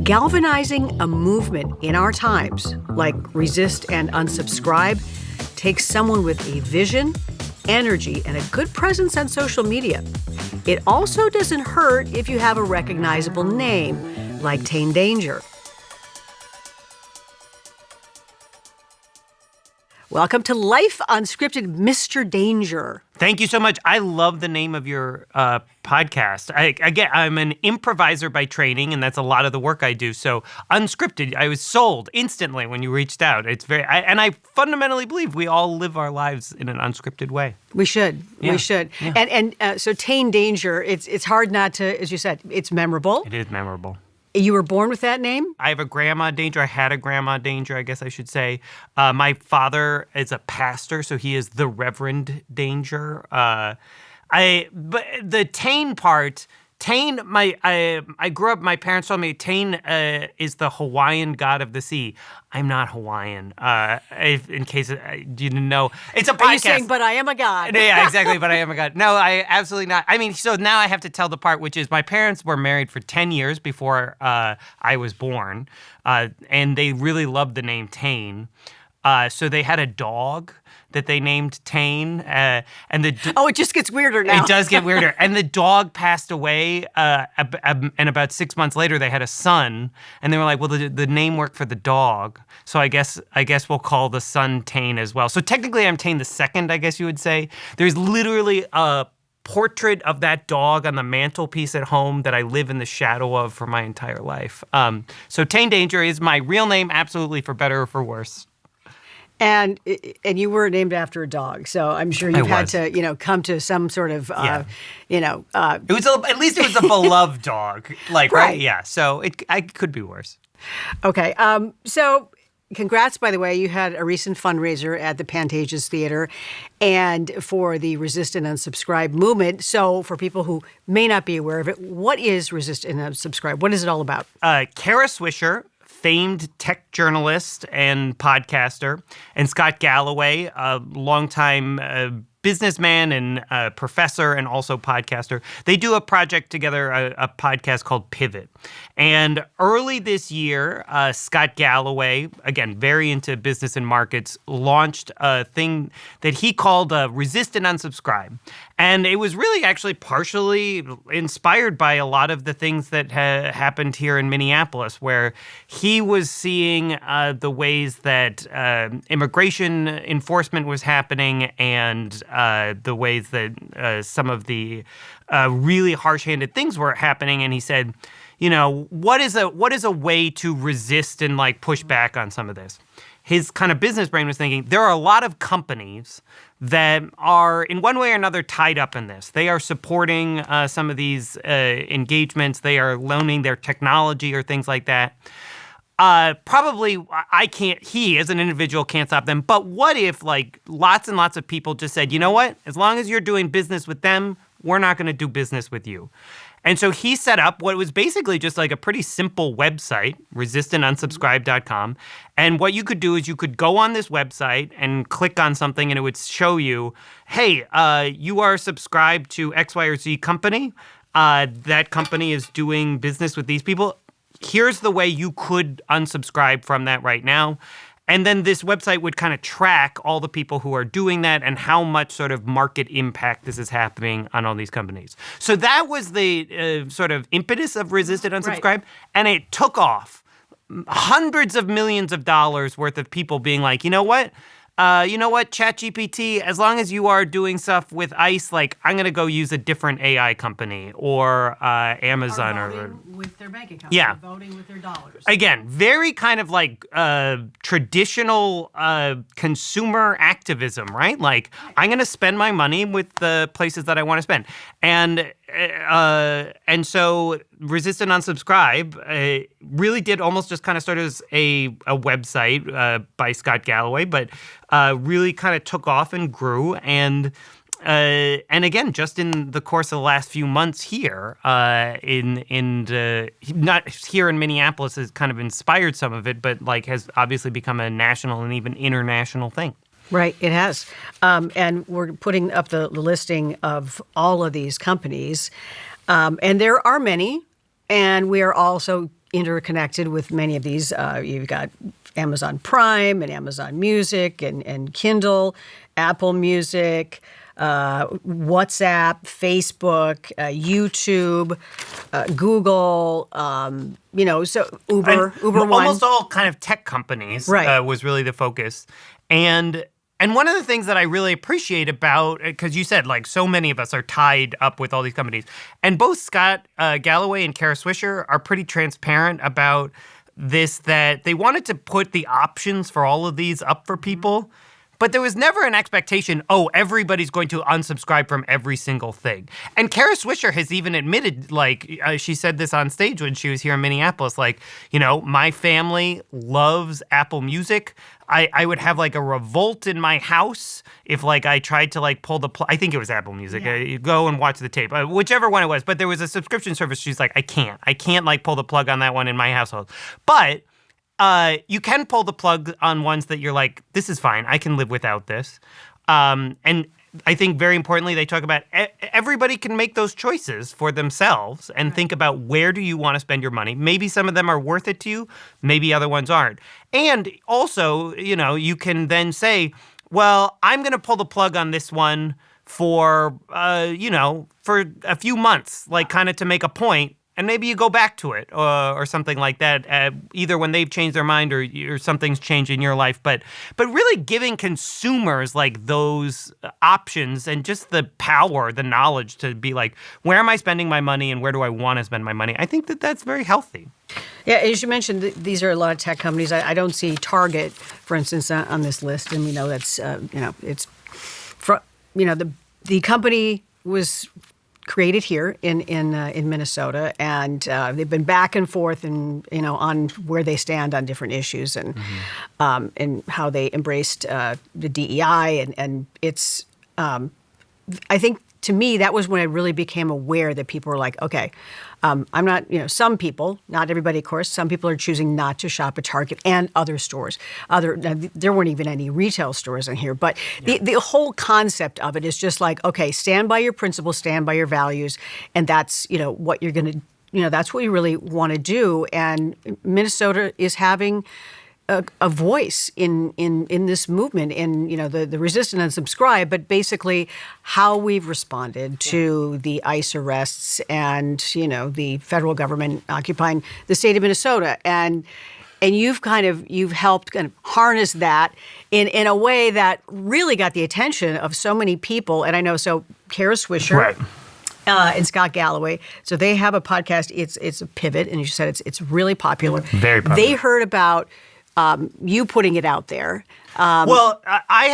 Galvanizing a movement in our times, like resist and unsubscribe, takes someone with a vision, energy, and a good presence on social media. It also doesn't hurt if you have a recognizable name, like Tane Danger. Welcome to Life Unscripted, Mr. Danger. Thank you so much. I love the name of your podcast. I'm an improviser by training, and that's a lot of the work I do. So Unscripted, I was sold instantly when you reached out. And I fundamentally believe we all live our lives in an unscripted way. We should. Yeah. We should. Yeah. And so Tane Danger, it's hard not to, as you said, it's memorable. It is memorable. You were born with that name? I have a grandma Danger. I had a grandma Danger, I guess I should say. My father is a pastor, so he is the Reverend Danger. But the Tane part, Tane, I grew up, my parents told me Tane is the Hawaiian god of the sea. I'm not Hawaiian, in case you didn't know. It's a podcast. Are you saying, but I am a god? Yeah, exactly, but I am a god. No, I absolutely not. I mean, so now I have to tell the part, which is my parents were married for 10 years before I was born, and they really loved the name Tane. So they had a dog that they named Tane. It just gets weirder now. It does get weirder. And the dog passed away, and about 6 months later, they had a son. And they were like, well, the name worked for the dog, so I guess we'll call the son Tane as well. So technically, I'm Tane the second, I guess you would say. There's literally a portrait of that dog on the mantelpiece at home that I live in the shadow of for my entire life. So Tane Danger is my real name, absolutely, for better or for worse. And you were named after a dog, so I'm sure you've had to, come to some sort of, It was at least it was a beloved dog, right? Yeah. So I could be worse. Okay. So congrats, by the way. You had a recent fundraiser at the Pantages Theater, and for the Resist and Unsubscribe movement. So for people who may not be aware of it, what is Resist and Unsubscribe? What is it all about? Kara Swisher, famed tech journalist and podcaster, and Scott Galloway, a longtime businessman and professor and also podcaster. They do a project together, a podcast called Pivot. And early this year, Scott Galloway, again, very into business and markets, launched a thing that he called Resist and Unsubscribe. And it was really actually partially inspired by a lot of the things that happened here in Minneapolis, where he was seeing the ways that immigration enforcement was happening and the ways that some of the really harsh-handed things were happening. And he said, what is a way to resist and push back on some of this? His kind of business brain was thinking, there are a lot of companies that are in one way or another tied up in this. They are supporting some of these engagements. They are loaning their technology or things like that. Probably he as an individual can't stop them. But what if lots and lots of people just said, you know what? As long as you're doing business with them, we're not going to do business with you. And so he set up what was basically just a pretty simple website, resistandunsubscribe.com. And what you could do is you could go on this website and click on something and it would show you, hey, you are subscribed to X, Y, or Z company. That company is doing business with these people. Here's the way you could unsubscribe from that right now. And then this website would kind of track all the people who are doing that and how much sort of market impact this is happening on all these companies. So that was the sort of impetus of Resist and Unsubscribe. Right. And it took off. Hundreds of millions of dollars worth of people being like, you know what, ChatGPT, as long as you are doing stuff with ICE, I'm going to go use a different AI company or Amazon. Or voting with their bank account. Yeah. Or voting with their dollars. Again, very kind of traditional consumer activism, right? I'm going to spend my money with the places that I want to spend. And so Resist and Unsubscribe really did almost just kind of start as a website by Scott Galloway, but really kind of took off and grew. And again, just in the course of the last few months here, not here in Minneapolis has kind of inspired some of it, but has obviously become a national and even international thing. Right, it has. And we're putting up the listing of all of these companies. And there are many. And we are also interconnected with many of these. You've got Amazon Prime and Amazon Music and Kindle, Apple Music, WhatsApp, Facebook, YouTube, Google, so Uber One. Almost all kind of tech companies was really the focus. And one of the things that I really appreciate about, because you said like so many of us are tied up with all these companies, and both Scott Galloway and Kara Swisher are pretty transparent about this, that they wanted to put the options for all of these up for people. But there was never an expectation, everybody's going to unsubscribe from every single thing. And Kara Swisher has even admitted, she said this on stage when she was here in Minneapolis, my family loves Apple Music. I would have like a revolt in my house if I tried to pull the plug. I think it was Apple Music. Yeah. You go and watch the tape, whichever one it was. But there was a subscription service. She's like, I can't pull the plug on that one in my household. But you can pull the plug on ones that you're like, this is fine. I can live without this. And I think very importantly, they talk about everybody can make those choices for themselves and think about where do you want to spend your money. Maybe some of them are worth it to you. Maybe other ones aren't. And also, you can then say, well, I'm going to pull the plug on this one for a few months, kind of to make a point. And maybe you go back to it or something like that, either when they've changed their mind or something's changed in your life. But really giving consumers those options and just the power, the knowledge to be like, where am I spending my money and where do I want to spend my money? I think that that's very healthy. Yeah, as you mentioned, these are a lot of tech companies. I don't see Target, for instance, on this list. And we know that's, it's, the company was created here in Minnesota, and they've been back and forth and on where they stand on different issues and and how they embraced the DEI and it's I think to me that was when I really became aware that people were like, okay, I'm not, some people, not everybody, of course, some people are choosing not to shop at Target and other stores. There weren't even any retail stores in here, but the whole concept of it is just like, okay, stand by your principles, stand by your values, and that's, what you're going to, that's what you really want to do. And Minnesota is having a voice in this movement, in the resist and unsubscribe, but basically how we've responded to the ICE arrests and the federal government occupying the state of Minnesota, and you've helped kind of harness that in a way that really got the attention of so many people. And I know Kara Swisher. Right. And Scott Galloway. So they have a podcast. It's a Pivot, and you said it's really popular. Very popular. They heard about you putting it out there. Well, I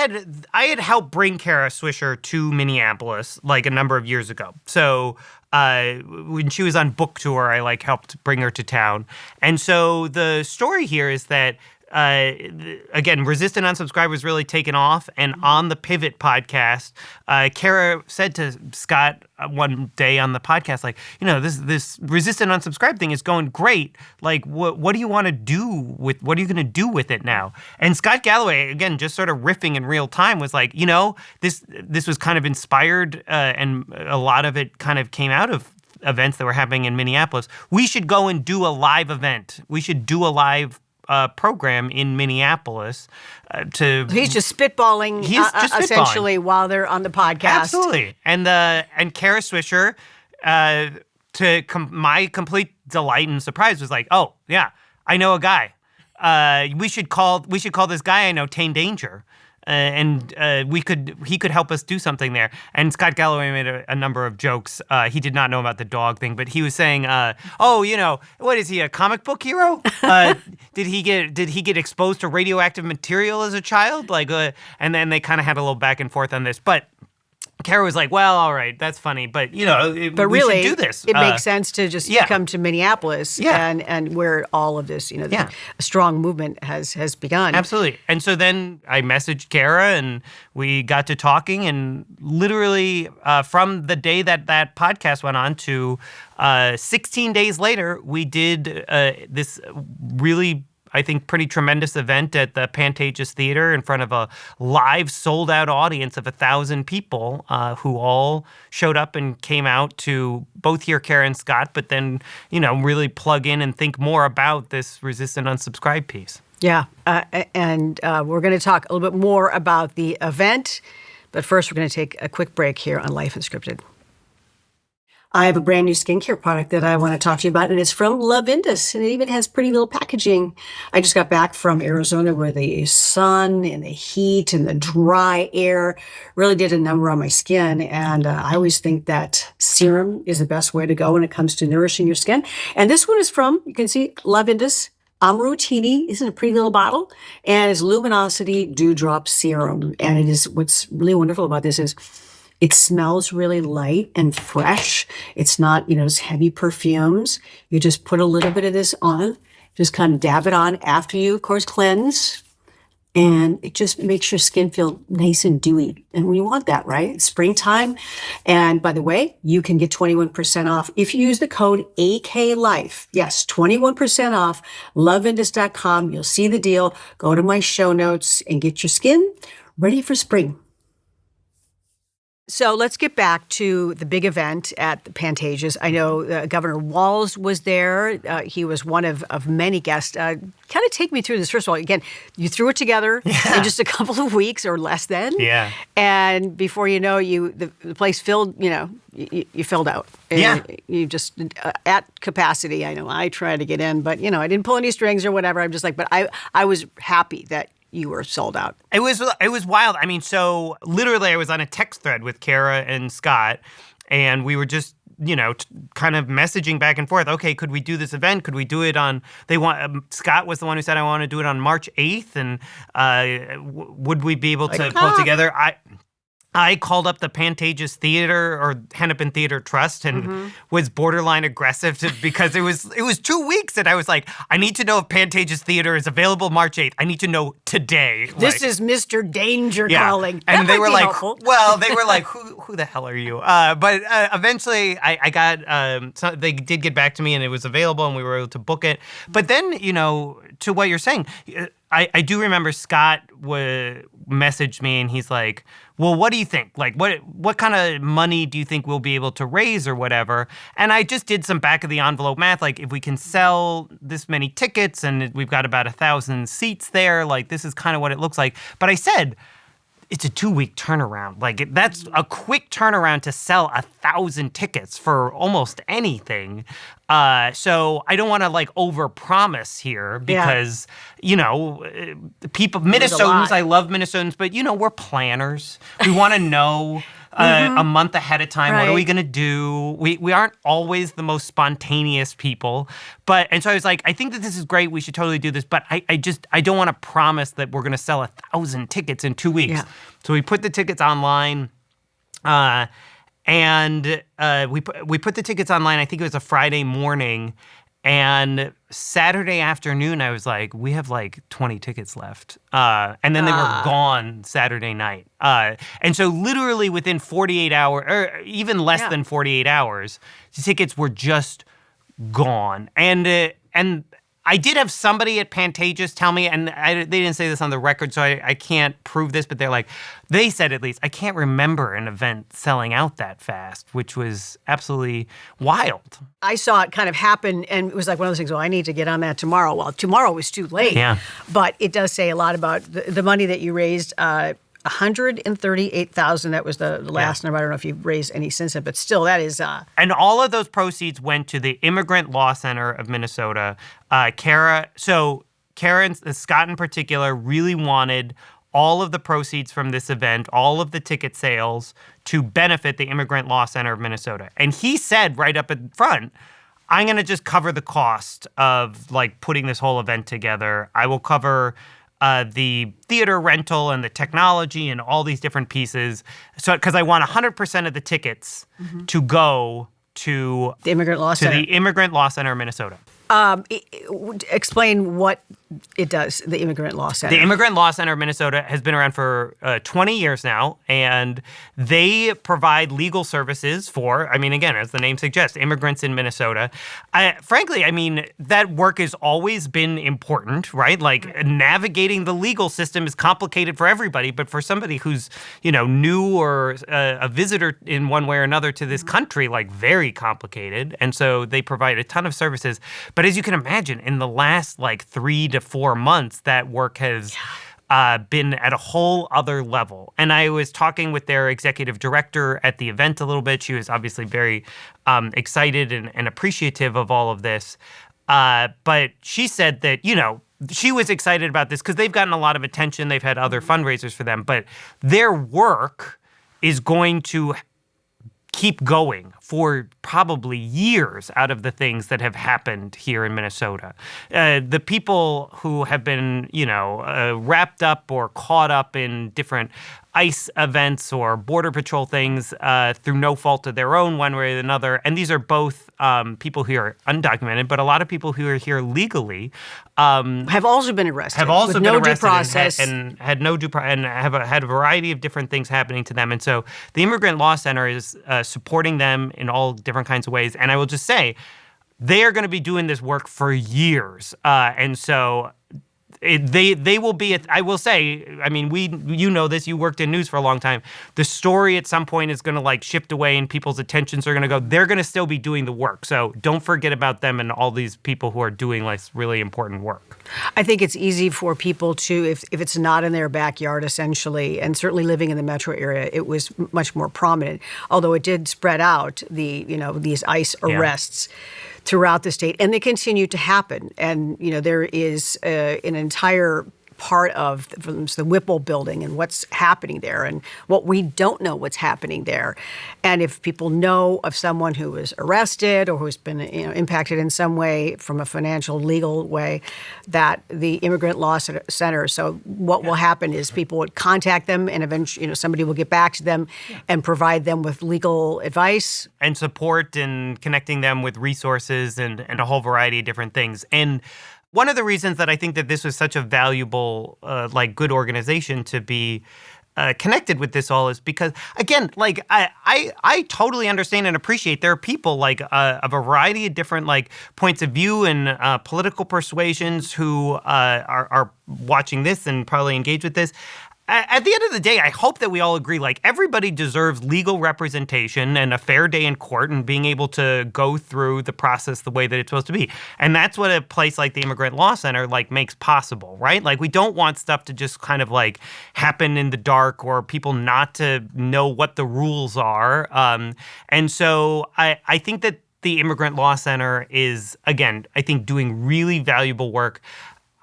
had helped bring Kara Swisher to Minneapolis a number of years ago. So when she was on book tour, I helped bring her to town. And so the story here is that again, Resist and Unsubscribe was really taken off. And on the Pivot podcast, Kara said to Scott one day on the podcast, this Resist and Unsubscribe thing is going great. What do you want to do with, what are you going to do with it now? And Scott Galloway, again, just sort of riffing in real time, was like, this was kind of inspired and a lot of it kind of came out of events that were happening in Minneapolis. We should go and do a live event. We should do a live program in Minneapolis he's just spitballing, essentially while they're on the podcast. Absolutely. And Kara Swisher, to my complete delight and surprise, was like, oh yeah, I know a guy. We should call this guy I know Tane Danger. And he could help us do something there. And Scott Galloway made a number of jokes. He did not know about the dog thing, but he was saying, what is he, a comic book hero? Did he get exposed to radioactive material as a child? And then they kind of had a little back and forth on this. But Kara was like, well, all right, that's funny, but we should do this. It makes sense to just come to Minneapolis and where all of this, a strong movement has begun. Absolutely. And so then I messaged Kara and we got to talking, and literally from the day that podcast went on to 16 days later, we did this really I think, pretty tremendous event at the Pantages Theater in front of a live, sold-out audience of 1,000 people who all showed up and came out to both hear Kara and Scott, but then, really plug in and think more about this Resist and Unsubscribe piece. Yeah, and we're going to talk a little bit more about the event, but first we're going to take a quick break here on Life Unscripted. I have a brand new skincare product that I want to talk to you about, and it's from Lavindus, and it even has pretty little packaging. I just got back from Arizona where the sun and the heat and the dry air really did a number on my skin, and I always think that serum is the best way to go when it comes to nourishing your skin. And this one is from, you can see, Lavindus Amrutini. Is in a pretty little bottle, and it's Luminosity Dewdrop Serum. And it is, what's really wonderful about this is it smells really light and fresh. It's not, those heavy perfumes. You just put a little bit of this on, just kind of dab it on after you, of course, cleanse. And it just makes your skin feel nice and dewy. And we want that, right? It's springtime. And by the way, you can get 21% off if you use the code AKLIFE. Yes, 21% off, Lavindus.com. You'll see the deal. Go to my show notes and get your skin ready for spring. So let's get back to the big event at the Pantages. I know Governor Walz was there. He was one of many guests. Kind of take me through this. First of all, again, you threw it together in just a couple of weeks or less than. Yeah. And before you know, the place filled, you filled out. Yeah. You just, at capacity. I know I tried to get in, but, I didn't pull any strings or whatever. I'm just like, but I was happy that you were sold out. It was wild. I mean, so literally I was on a text thread with Kara and Scott, and we were just, kind of messaging back and forth. Okay, could we do this event? Could we do it on, Scott was the one who said, I want to do it on March 8th. And would we be able to pull together? I called up the Pantages Theater or Hennepin Theater Trust and was borderline aggressive because it was 2 weeks, and I was like, I need to know if Pantages Theater is available March 8th. I need to know today. This is Mr. Danger calling. And they were like, helpful. Well, they were like, who the hell are you? But eventually I got, they did get back to me and it was available and we were able to book it. But then, to what you're saying, I do remember Scott messaged me and he's like, well, what do you think? Like, what kind of money do you think we'll be able to raise or whatever? And I just did some back of the envelope math. Like, if we can sell this many tickets and we've got about 1,000 seats there, like, this is kind of what it looks like. But I said, it's a 2-week turnaround. Like, that's a quick turnaround to sell 1,000 tickets for almost anything. So I don't want to overpromise here because, people, Minnesotans, I love Minnesotans, but we're planners. We want to know a month ahead of time. Right. What are we going to do? We aren't always the most spontaneous people. And so I was like, I think that this is great. We should totally do this. But I don't want to promise that we're going to sell 1,000 tickets in 2 weeks. Yeah. So we put the tickets online. And we put the tickets online, I think it was a Friday morning, and Saturday afternoon I was like, we have 20 tickets left. And then they were gone Saturday night. And so literally within 48 hours, or even less than 48 hours, the tickets were just gone. And I did have somebody at Pantages tell me, and they didn't say this on the record, so I can't prove this, but they said at least, I can't remember an event selling out that fast, which was absolutely wild. I saw it kind of happen, and it was like one of those things, I need to get on that tomorrow. Well, tomorrow was too late. Yeah. But it does say a lot about the money that you raised. $138,000. That was the last number. I don't know if you've raised any since then, but still, that is. And all of those proceeds went to the Immigrant Law Center of Minnesota. Kara and Scott in particular really wanted all of the proceeds from this event, all of the ticket sales, to benefit the Immigrant Law Center of Minnesota. And he said right up in front, I'm going to just cover the cost of putting this whole event together. I will cover the theater rental and the technology and all these different pieces. So, because I want 100% of the tickets to go to the Immigrant Law Center of Minnesota. Explain what It does, the Immigrant Law Center. The Immigrant Law Center of Minnesota has been around for 20 years now, and they provide legal services for, I mean, again, as the name suggests, immigrants in Minnesota. Frankly, I mean, that work has always been important, right? Like, navigating the legal system is complicated for everybody, but for somebody who's, new or a visitor in one way or another to this country, like, very complicated. And so they provide a ton of services. But as you can imagine, in the last, 3 to 4 months, that work has been at a whole other level. And I was talking with their executive director at the event a little bit. She was obviously very excited and appreciative of all of this. But she said that, she was excited about this because they've gotten a lot of attention. They've had other fundraisers for them. But their work is going to keep going for probably years out of the things that have happened here in Minnesota. The people who have been, wrapped up or caught up in different ICE events or Border Patrol things through no fault of their own, one way or another. And these are both people who are undocumented, but a lot of people who are here legally have also been arrested. Have also been arrested due process. and had no due process, and have had a variety of different things happening to them. And so the Immigrant Law Center is supporting them in all different kinds of ways. And I will just say, they are going to be doing this work for years. And so they will be, I will say, I mean, you know this, you worked in news for a long time. The story at some point is going to shift away and people's attentions are going to go, they're going to still be doing the work. So don't forget about them and all these people who are doing really important work. I think it's easy for people to, if it's not in their backyard, essentially, and certainly living in the metro area, it was much more prominent. Although it did spread out these ICE arrests throughout the state, and they continue to happen. And there is an entire part of the Whipple building and what's happening there and what we don't know what's happening there. And if people know of someone who was arrested or who's been impacted in some way from a financial, legal way, that the Immigrant Law Center, so what will happen is people would contact them and eventually somebody will get back to them and provide them with legal advice. And support and connecting them with resources and a whole variety of different things. And one of the reasons that I think that this was such a valuable, good organization to be connected with this all is because, again, I totally understand and appreciate there are people a variety of different points of view and political persuasions who are watching this and probably engage with this. At the end of the day, I hope that we all agree, everybody deserves legal representation and a fair day in court and being able to go through the process the way that it's supposed to be. And that's what a place like the Immigrant Law Center, makes possible, right? We don't want stuff to just kind of, happen in the dark or people not to know what the rules are. And so I think that the Immigrant Law Center is, again, I think doing really valuable work.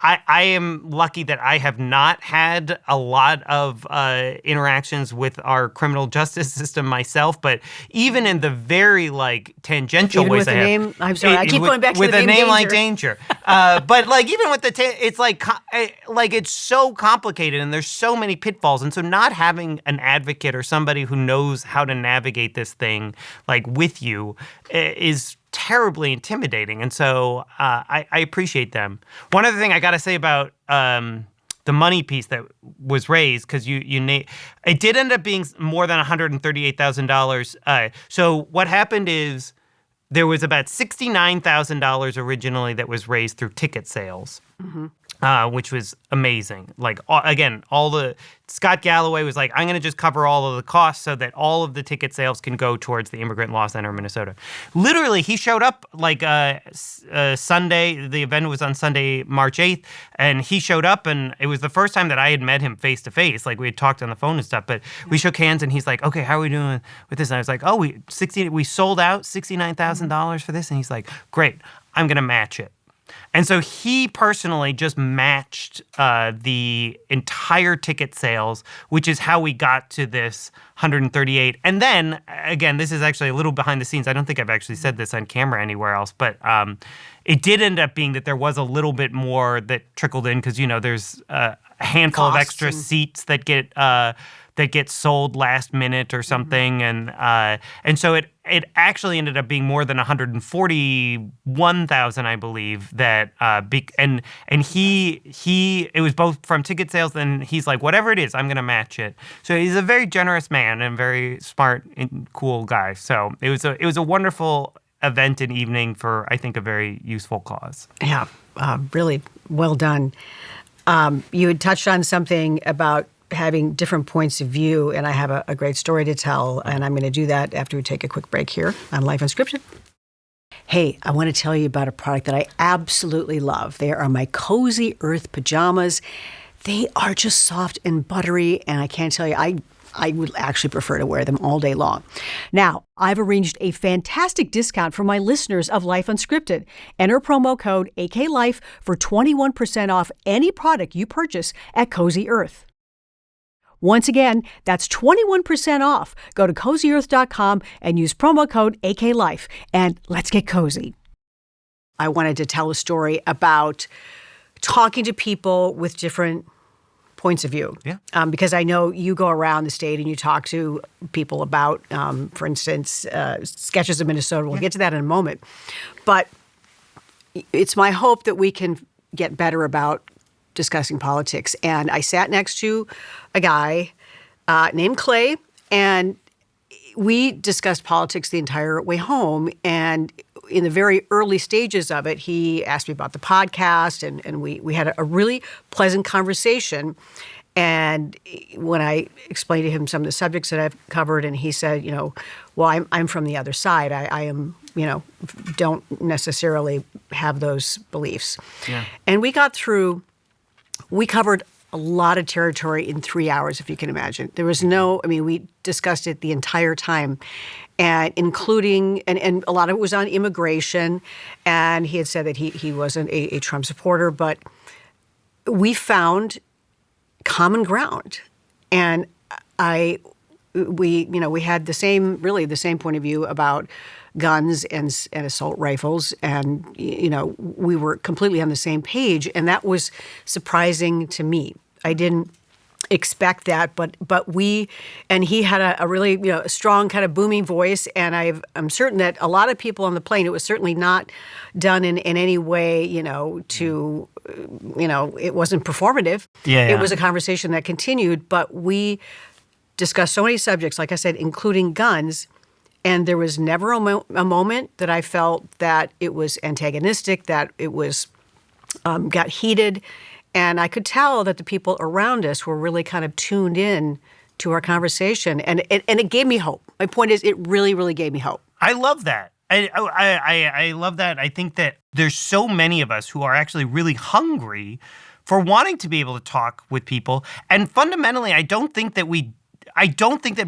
I am lucky that I have not had a lot of interactions with our criminal justice system myself, but even in the very tangential even ways with the name, I'm sorry, I keep going back to with the name a name Danger. like Danger. But even with the it's it's so complicated and there's so many pitfalls, and so not having an advocate or somebody who knows how to navigate this thing with you is terribly intimidating. And so I appreciate them. One other thing I got to say about the money piece that was raised, because it did end up being more than $138,000. So what happened is there was about $69,000 originally that was raised through ticket sales. Mm-hmm. Which was amazing. Scott Galloway was I'm going to just cover all of the costs so that all of the ticket sales can go towards the Immigrant Law Center of Minnesota. Literally, he showed up Sunday. The event was on Sunday, March 8th, and he showed up, and it was the first time that I had met him face to face. We had talked on the phone and stuff, but we shook hands, and he's like, "Okay, how are we doing with this?" And I was like, "Oh, we sold out $69,000 for this," and he's like, "Great, I'm going to match it." And so he personally just matched the entire ticket sales, which is how we got to this 138. And then, again, this is actually a little behind the scenes. I don't think I've actually said this on camera anywhere else, but it did end up being that there was a little bit more that trickled in because, there's a handful of extra seats that get sold last minute or something, and so it actually ended up being more than 141,000, I believe. That and he it was both from ticket sales, and he's like, whatever it is, I'm going to match it. So he's a very generous man and very smart and cool guy. So it was a wonderful event and evening for, I think, a very useful cause. Yeah, really well done. You had touched on something about having different points of view, and I have a great story to tell, and I'm going to do that after we take a quick break here on Life Unscripted. Hey, I want to tell you about a product that I absolutely love. They are my Cozy Earth pajamas. They are just soft and buttery, and I can't tell you, I would actually prefer to wear them all day long. Now, I've arranged a fantastic discount for my listeners of Life Unscripted. Enter promo code AKLIFE for 21% off any product you purchase at Cozy Earth. Once again, that's 21% off. Go to CozyEarth.com and use promo code AKLIFE, and let's get cozy. I wanted to tell a story about talking to people with different points of view. Yeah. Because I know you go around the state and you talk to people about, for instance, Sketches of Minnesota. We'll get to that in a moment. But it's my hope that we can get better about discussing politics. And I sat next to a guy named Clay, and we discussed politics the entire way home. And in the very early stages of it, he asked me about the podcast, and we had a really pleasant conversation. And when I explained to him some of the subjects that I've covered, and he said, well, I'm from the other side. I am, don't necessarily have those beliefs. Yeah. And we covered a lot of territory in 3 hours, if you can imagine. There was we discussed it the entire time, and including, and a lot of it was on immigration, and he had said that he wasn't a Trump supporter, but we found common ground. And we had the same point of view about guns and assault rifles, and we were completely on the same page, and that was surprising to me. I didn't expect that, but he had a really a strong kind of booming voice, and I'm certain that a lot of people on the plane, it was certainly not done in any way it wasn't performative. Yeah. It was a conversation that continued, but we discussed so many subjects, like I said, including guns. And there was never a moment that I felt that it was antagonistic, that it was got heated. And I could tell that the people around us were really kind of tuned in to our conversation. And it gave me hope. My point is, it really, really gave me hope. I love that. I love that. I think that there's so many of us who are actually really hungry for wanting to be able to talk with people. And fundamentally, I don't think that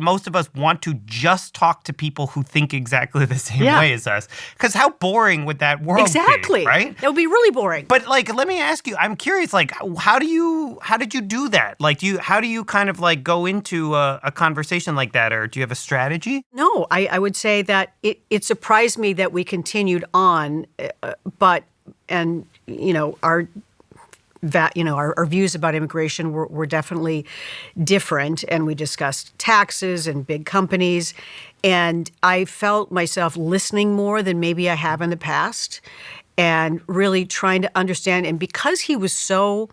most of us want to just talk to people who think exactly the same way as us. Because how boring would that world be, right? That would be really boring. But let me ask you, I'm curious, how did you do that? How do you kind of go into a conversation like that, or do you have a strategy? No, I would say that it surprised me that we continued on, our views about immigration were definitely different, and we discussed taxes and big companies, and I felt myself listening more than maybe I have in the past, and really trying to understand. And because he was so,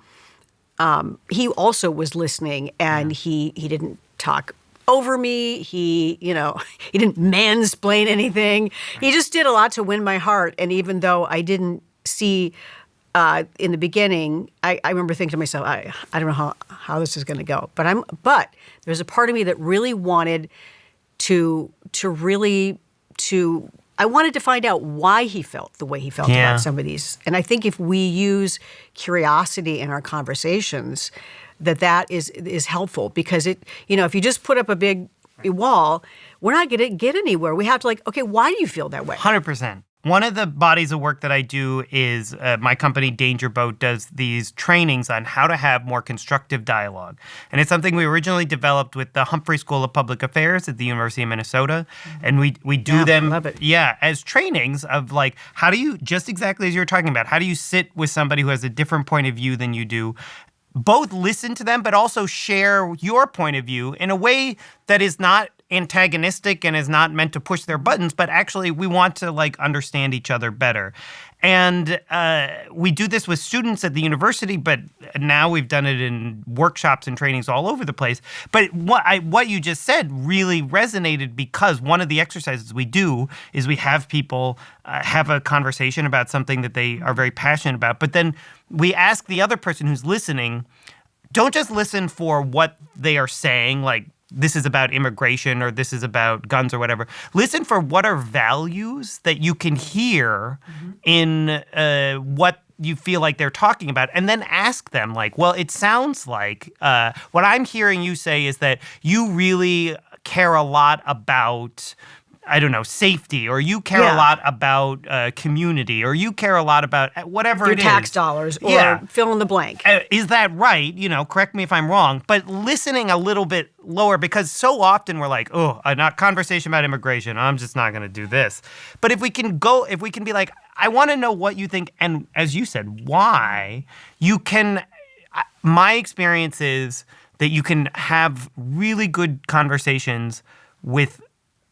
he also was listening, and he didn't talk over me. He didn't mansplain anything. He just did a lot to win my heart, and even though I didn't see in the beginning, I remember thinking to myself, I don't know how this is going to go. But there's a part of me that really wanted I wanted to find out why he felt the way he felt about some of these. And I think if we use curiosity in our conversations, that is helpful, because if you just put up a big wall, we're not going to get anywhere. We have to okay, why do you feel that way? 100%. One of the bodies of work that I do is my company, Danger Boat, does these trainings on how to have more constructive dialogue. And it's something we originally developed with the Humphrey School of Public Affairs at the University of Minnesota. And we do them as trainings of how do you, just exactly as you were talking about, how do you sit with somebody who has a different point of view than you do? Both listen to them, but also share your point of view in a way that is not antagonistic and is not meant to push their buttons, but actually we want to understand each other better. And we do this with students at the university, but now we've done it in workshops and trainings all over the place. But what you just said really resonated, because one of the exercises we do is we have people have a conversation about something that they are very passionate about, but then we ask the other person who's listening, don't just listen for what they are saying, like this is about immigration or this is about guns or whatever. Listen for what are values that you can hear in what you feel like they're talking about, and then ask them well, it sounds like what I'm hearing you say is that you really care a lot about, I don't know, safety, or you care a lot about community, or you care a lot about whatever your it is. tax dollars, or fill in the blank. Is that right? Correct me if I'm wrong, but listening a little bit lower, because so often we're like, oh, not conversation about immigration. I'm just not going to do this. But if we can be like, I want to know what you think, and as you said, why, you can, my experience is that you can have really good conversations with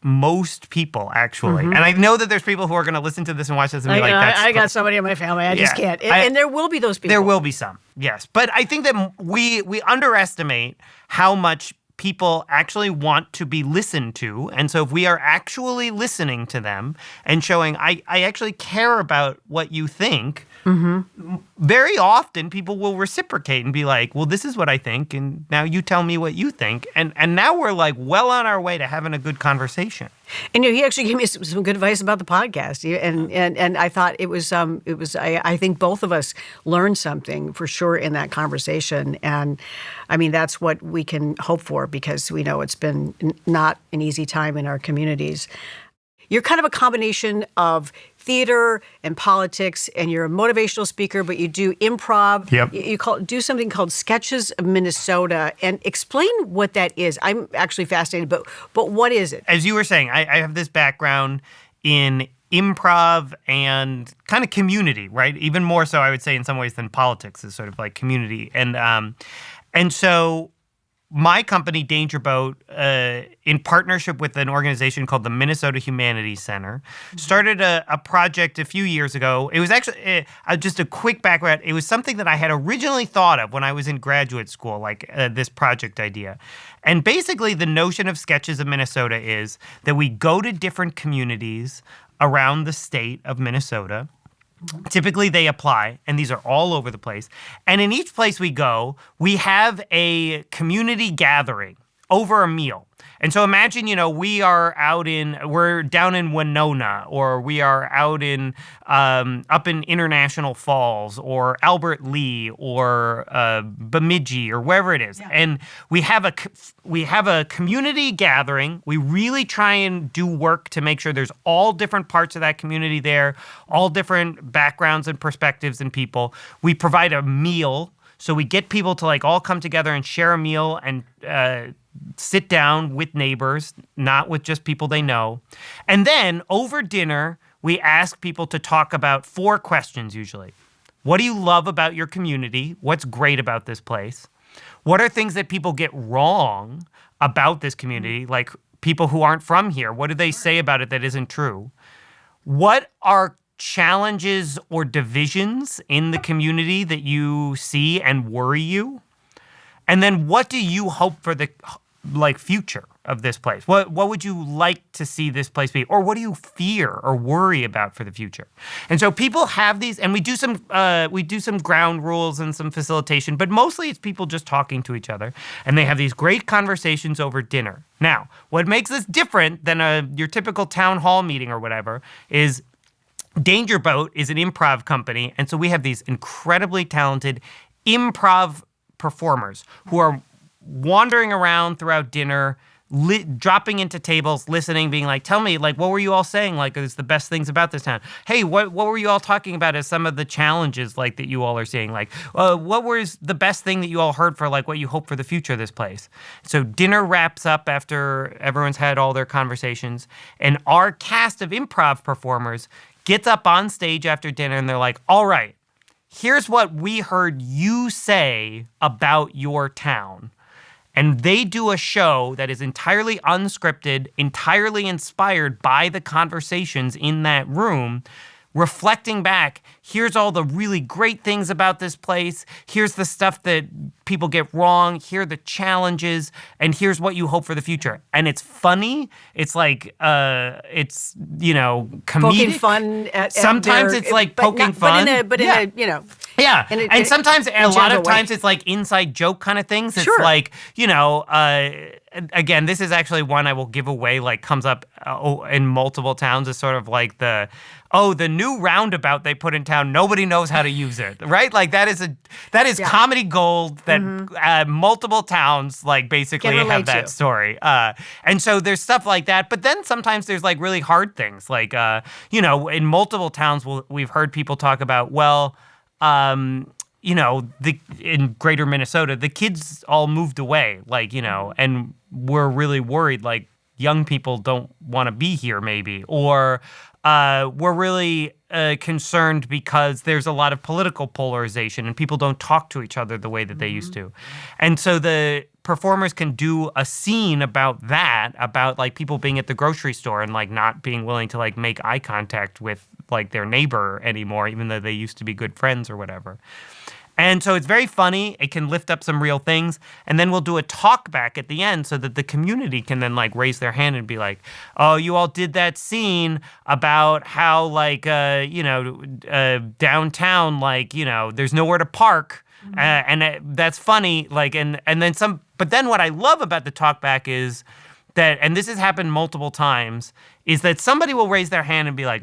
most people, actually. And I know that there's people who are going to listen to this and watch this and be I got somebody in my family. I just can't. And there will be those people. There will be some, yes. But I think that we underestimate how much people actually want to be listened to. And so if we are actually listening to them and showing, I actually care about what you think, very often people will reciprocate and be like, well, this is what I think, and now you tell me what you think. And now we're well on our way to having a good conversation. And he actually gave me some good advice about the podcast, and I thought it was I think both of us learned something for sure in that conversation, and I mean that's what we can hope for, because we know it's been not an easy time in our communities. You're kind of a combination of theater and politics, and you're a motivational speaker, but you do improv. Yep. You do something called Sketches of Minnesota, and explain what that is. I'm actually fascinated, but what is it? As you were saying, I have this background in improv and kind of community, right? Even more so, I would say, in some ways than politics, is sort of like community. And so my company, Danger Boat, in partnership with an organization called the Minnesota Humanities Center, started a project a few years ago. It was actually, just a quick background, it was something that I had originally thought of when I was in graduate school, this project idea. And basically the notion of Sketches of Minnesota is that we go to different communities around the state of Minnesota. Typically, they apply, and these are all over the place. And in each place we go, we have a community gathering over a meal. And so imagine, we're down in Winona, or we are out in up in International Falls, or Albert Lee, or Bemidji, or wherever it is. Yeah. And we have a community gathering. We really try and do work to make sure there's all different parts of that community there, all different backgrounds and perspectives and people. We provide a meal. So we get people to all come together and share a meal and sit down with neighbors, not with just people they know. And then over dinner, we ask people to talk about 4 questions usually. What do you love about your community? What's great about this place? What are things that people get wrong about this community? Like people who aren't from here, what do they say about it that isn't true? What are challenges or divisions in the community that you see and worry you? And then what do you hope for the future of this place? What would you like to see this place be? Or what do you fear or worry about for the future? And so people have these, and we do some ground rules and some facilitation, but mostly it's people just talking to each other, and they have these great conversations over dinner. Now, what makes this different than your typical town hall meeting or whatever is Danger Boat is an improv company, and so we have these incredibly talented improv performers who are wandering around throughout dinner, dropping into tables, listening, being like, tell me, what were you all saying? It's the best things about this town. Hey, what were you all talking about as some of the challenges, that you all are seeing? What was the best thing that you all heard for, what you hope for the future of this place? So dinner wraps up after everyone's had all their conversations, and our cast of improv performers gets up on stage after dinner, and they're like, all right, here's what we heard you say about your town. And they do a show that is entirely unscripted, entirely inspired by the conversations in that room, reflecting back, here's all the really great things about this place, here's the stuff that people get wrong, here are the challenges, and here's what you hope for the future. And it's funny. It's like, it's, comedic. Poking fun at sometimes it's like poking fun. But in a. Yeah, and sometimes, a lot of times, it's like inside joke kind of things. It's like, again, this is actually one I will give away, like comes up in multiple towns as sort of like the new roundabout they put in town, nobody knows how to use it, right? Like that is comedy gold that multiple towns like basically have that story. And so there's stuff like that, but then sometimes there's like really hard things. Like, in multiple towns we've heard people talk about, in greater Minnesota, the kids all moved away, and we're really worried, like young people don't want to be here maybe, or we're really concerned because there's a lot of political polarization and people don't talk to each other the way that they used to. And so the performers can do a scene about that, about like people being at the grocery store and like not being willing to like make eye contact with like their neighbor anymore, even though they used to be good friends or whatever. And so it's very funny. It can lift up some real things. And then we'll do a talk back at the end so that the community can then like raise their hand and be like, oh, you all did that scene about how like, downtown, like, there's nowhere to park. And that's funny. Like, and then some, but then what I love about the talk back is that, and this has happened multiple times, is that somebody will raise their hand and be like,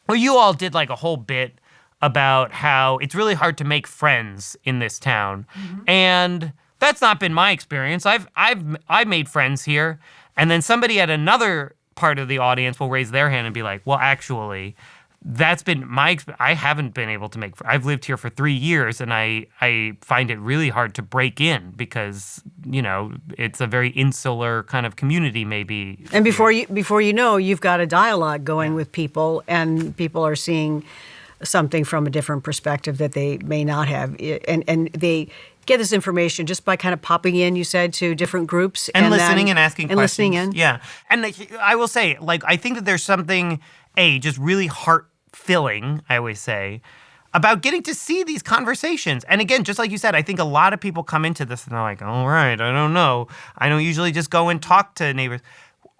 well, you all did like a whole bit about how it's really hard to make friends in this town. And that's not been my experience. I've made friends here. And then somebody at another part of the audience will raise their hand and be like, well, actually, that's been my experience. I haven't been able to make friends. I've lived here for 3 years, and I find it really hard to break in because, it's a very insular kind of community maybe. And before you know, you've got a dialogue going with people, and people are seeing something from a different perspective that they may not have. And they get this information just by kind of popping in, you said, to different groups. And listening and asking questions. And listening in. Yeah. And I will say, like, I think that there's something, just really heart-filling, I always say, about getting to see these conversations. And again, just like you said, I think a lot of people come into this and they're like, all right, I don't know. I don't usually just go and talk to neighbors.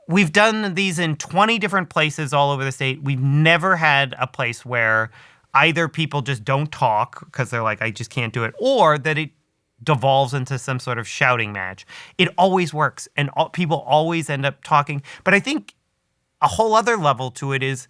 We've done these in 20 different places all over the state. We've never had a place where either people just don't talk because they're like, I just can't do it, or that it devolves into some sort of shouting match. It always works, and people always end up talking. But I think a whole other level to it is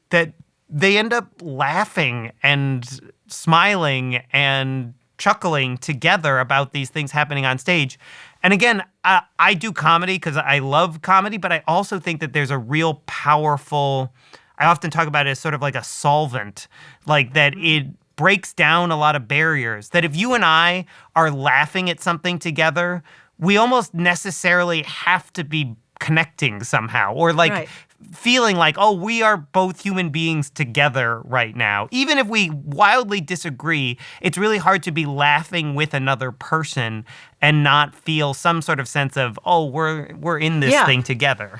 that they end up laughing and smiling and chuckling together about these things happening on stage. And again, I do comedy because I love comedy, but I also think that there's a real powerful, I often talk about it as sort of like a solvent, like that it breaks down a lot of barriers. That if you and I are laughing at something together, we almost necessarily have to be connecting somehow, or like feeling like, oh, we are both human beings together right now. Even if we wildly disagree, it's really hard to be laughing with another person and not feel some sort of sense of, oh, we're in this thing together.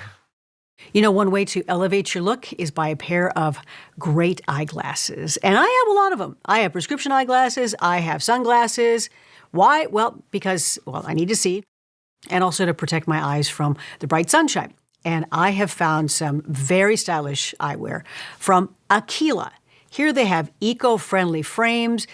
One way to elevate your look is by a pair of great eyeglasses. And I have a lot of them. I have prescription eyeglasses. I have sunglasses. Why? Well, because, I need to see, and also to protect my eyes from the bright sunshine. And I have found some very stylish eyewear from Aquila. Here they have eco-friendly frames,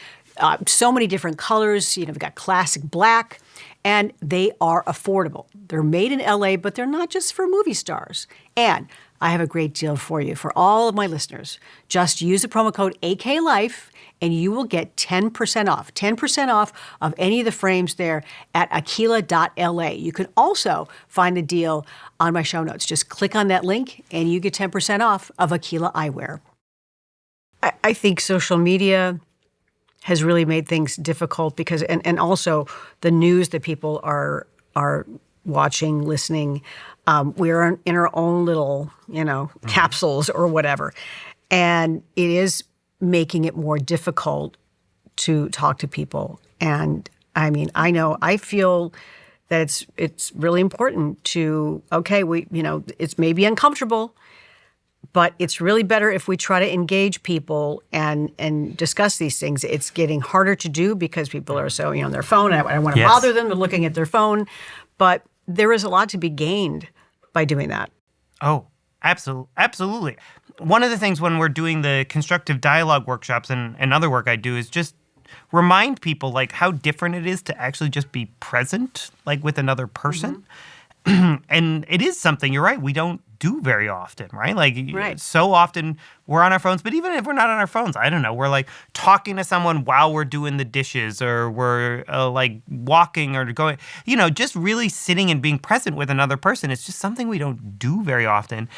so many different colors. We've got classic black, and they are affordable. They're made in LA, but they're not just for movie stars. And I have a great deal for you, for all of my listeners. Just use the promo code AKLIFE, and you will get 10% off. 10% off of any of the frames there at aquila.la. You can also find the deal on my show notes. Just click on that link, and you get 10% off of Aquila eyewear. I think social media has really made things difficult because, and also the news that people are watching, listening. We're in our own little, capsules or whatever. And it is making it more difficult to talk to people. And I mean, I know I feel that it's really important to, okay, it's maybe uncomfortable, but it's really better if we try to engage people and discuss these things. It's getting harder to do because people are so, on their phone. I don't want to bother them. They're looking at their phone. But there is a lot to be gained by doing that. Oh, absolutely. One of the things when we're doing the constructive dialogue workshops and other work I do is just remind people like how different it is to actually just be present, like with another person. Mm-hmm. And it is something, you're right, we don't do very often, right? Like so often we're on our phones, but even if we're not on our phones, I don't know, we're like talking to someone while we're doing the dishes, or we're like walking or going, just really sitting and being present with another person. It's just something we don't do very often,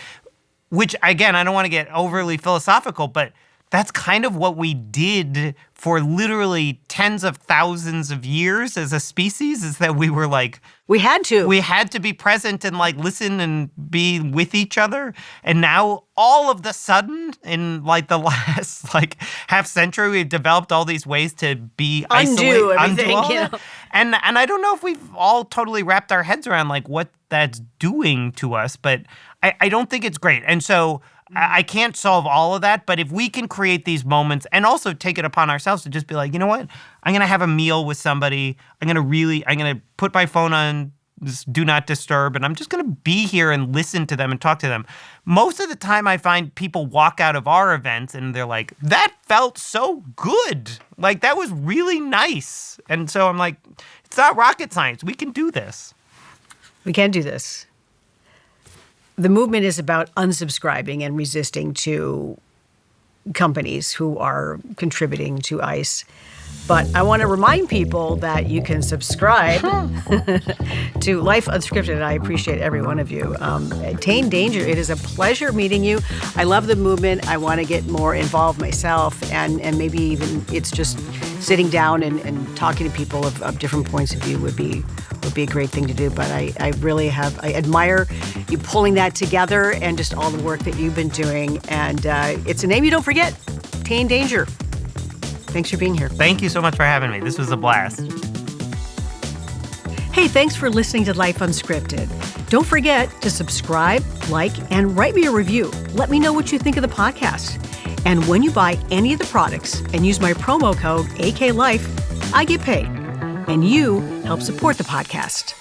which again, I don't want to get overly philosophical, but that's kind of what we did for literally tens of thousands of years as a species, is that we were like... We had to be present and like listen and be with each other. And now all of the sudden in like the last like half century, we've developed all these ways to be undo everything. And I don't know if we've all totally wrapped our heads around like what that's doing to us, but I don't think it's great. And so... I can't solve all of that, but if we can create these moments and also take it upon ourselves to just be like, you know what? I'm going to have a meal with somebody. I'm going to put my phone on do not disturb, and I'm just going to be here and listen to them and talk to them. Most of the time I find people walk out of our events and they're like, that felt so good. Like, that was really nice. And so I'm like, it's not rocket science. We can do this. We can do this. The movement is about unsubscribing and resisting to companies who are contributing to ICE. But I want to remind people that you can subscribe to Life Unscripted, and I appreciate every one of you. Tane Danger, it is a pleasure meeting you. I love the movement. I want to get more involved myself, and maybe even it's just sitting down and talking to people of different points of view would be a great thing to do. But I really I admire you pulling that together and just all the work that you've been doing. And it's a name you don't forget, Tane Danger. Thanks for being here. Thank you so much for having me. This was a blast. Hey, thanks for listening to Life Unscripted. Don't forget to subscribe, like, and write me a review. Let me know what you think of the podcast. And when you buy any of the products and use my promo code AKLIFE, I get paid. And you help support the podcast.